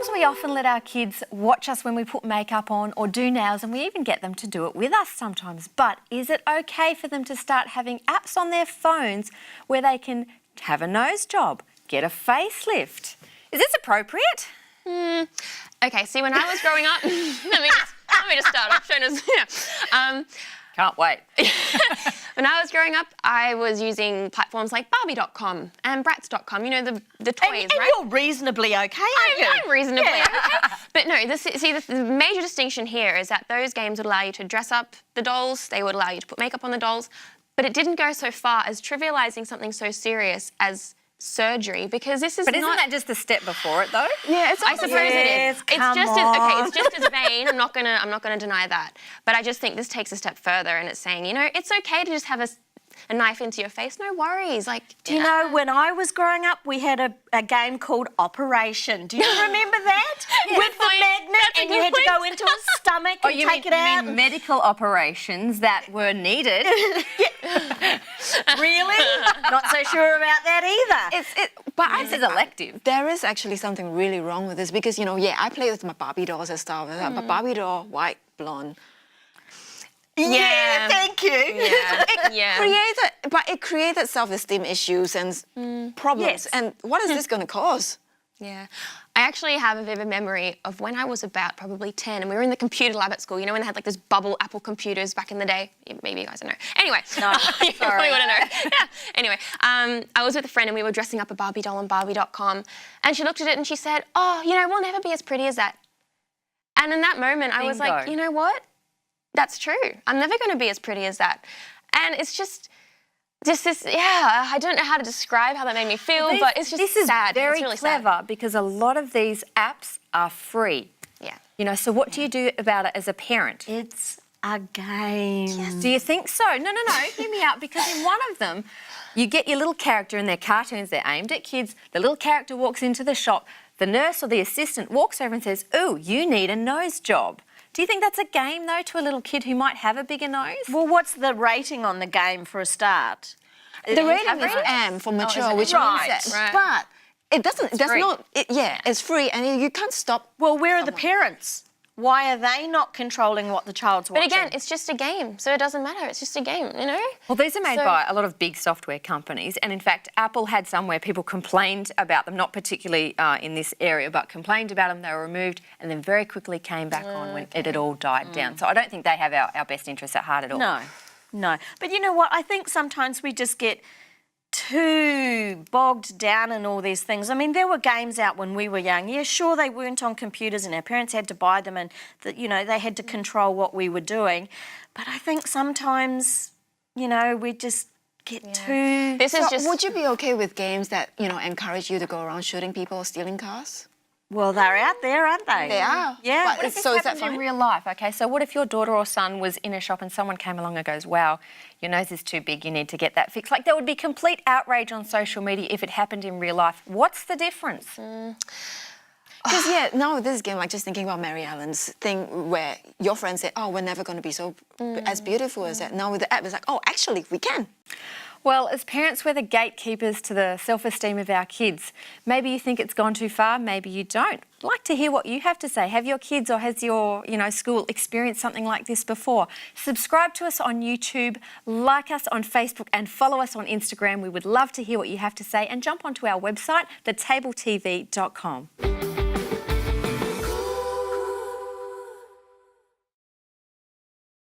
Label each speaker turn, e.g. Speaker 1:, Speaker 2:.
Speaker 1: moms, we often let our kids watch us when we put makeup on or do nails, and we even get them to do it with us sometimes. But is it okay for them to start having apps on their phones where they can have a nose job, get a facelift? Is this appropriate?
Speaker 2: Okay, see, when I was growing up, let me just start off showing us.
Speaker 1: Can't wait.
Speaker 2: When I was growing up, I was using platforms like Barbie.com and Bratz.com, you know, the toys,
Speaker 3: and
Speaker 2: right?
Speaker 3: you're reasonably okay, aren't you?
Speaker 2: I'm reasonably okay. But no, the major distinction here is that those games would allow you to dress up the dolls, they would allow you to put makeup on the dolls, but it didn't go so far as trivialising something so serious as surgery, because this is
Speaker 1: But isn't that just the step before it, though?
Speaker 2: Yeah, I suppose it is. It's just as vain. I'm not gonna deny that. But I just think this takes a step further, and it's saying, you know, it's okay to just have a knife into your face. No worries. Like,
Speaker 3: do you know, when I was growing up, we had a game called Operation. Do you remember that?
Speaker 2: Yeah.
Speaker 3: With the magnet, and you had to go into a stomach and take it out.
Speaker 1: You mean medical operations that were needed?
Speaker 3: Really? Not so sure about that either.
Speaker 1: But this is elective.
Speaker 4: There is actually something really wrong with this because, you know, I play with my Barbie dolls and stuff. But Barbie doll, white, blonde.
Speaker 3: Yeah, thank you.
Speaker 4: It created self-esteem issues and problems.
Speaker 3: Yes.
Speaker 4: And what is this going to cause?
Speaker 2: Yeah. I actually have a vivid memory of when I was about probably 10 and we were in the computer lab at school, you know, when they had like those bubble Apple computers back in the day. Maybe you guys don't know. Anyway.
Speaker 3: No,
Speaker 2: you probably wouldn't know. Yeah. Anyway, I was with a friend and we were dressing up a Barbie doll on Barbie.com, and she looked at it and she said, oh, you know, we'll never be as pretty as that. And in that moment, I was like, you know what? That's true. I'm never going to be as pretty as that. And it's just this, I don't know how to describe how that made me feel, but it's just
Speaker 1: this is
Speaker 2: sad.
Speaker 1: very
Speaker 2: it's really
Speaker 1: clever
Speaker 2: sad.
Speaker 1: Because a lot of these apps are free.
Speaker 2: Yeah.
Speaker 1: You know, so what do you do about it as a parent?
Speaker 3: It's a game.
Speaker 1: Yes. Do you think so? No, hear me out, because in one of them, you get your little character and they're cartoons, they're aimed at kids. The little character walks into the shop, the nurse or the assistant walks over and says, ooh, you need a nose job. Do you think that's a game, though, to a little kid who might have a bigger nose?
Speaker 3: Well, what's the rating on the game for a start?
Speaker 4: The rating is M for mature, which means that. But it doesn't. That's not. It's free, and you can't stop.
Speaker 3: Well, where are the parents? Why are they not controlling what the child's watching?
Speaker 2: But again, it's just a game, so it doesn't matter. It's just a game, you know?
Speaker 1: Well, these are made by a lot of big software companies, and in fact, Apple had some where people complained about them, not particularly in this area, but complained about them, they were removed, and then very quickly came back on when it had all died down. So I don't think they have our best interests at heart at all.
Speaker 3: No. But you know what? I think sometimes we just get too bogged down in all these things. I mean, there were games out when we were young. Yeah, sure, they weren't on computers and our parents had to buy them and, you know, they had to control what we were doing. But I think sometimes, you know, we just get too...
Speaker 4: Would you be okay with games that, you know, encourage you to go around shooting people or stealing cars?
Speaker 3: Well, they're out there, aren't they?
Speaker 4: They are.
Speaker 3: Yeah.
Speaker 1: But so is that in real life? Okay, so what if your daughter or son was in a shop and someone came along and goes, wow, your nose is too big, you need to get that fixed? Like, there would be complete outrage on social media if it happened in real life. What's the difference?
Speaker 4: Because, now this game, like just thinking about Mary Ellen's thing where your friends say, oh, we're never going to be so as beautiful as that. Now with the app, it's like, oh, actually, we can.
Speaker 1: Well, as parents, we're the gatekeepers to the self-esteem of our kids. Maybe you think it's gone too far, maybe you don't. I'd like to hear what you have to say. Have your kids or has your, school experienced something like this before? Subscribe to us on YouTube, like us on Facebook and follow us on Instagram. We would love to hear what you have to say, and jump onto our website, thetabletv.com.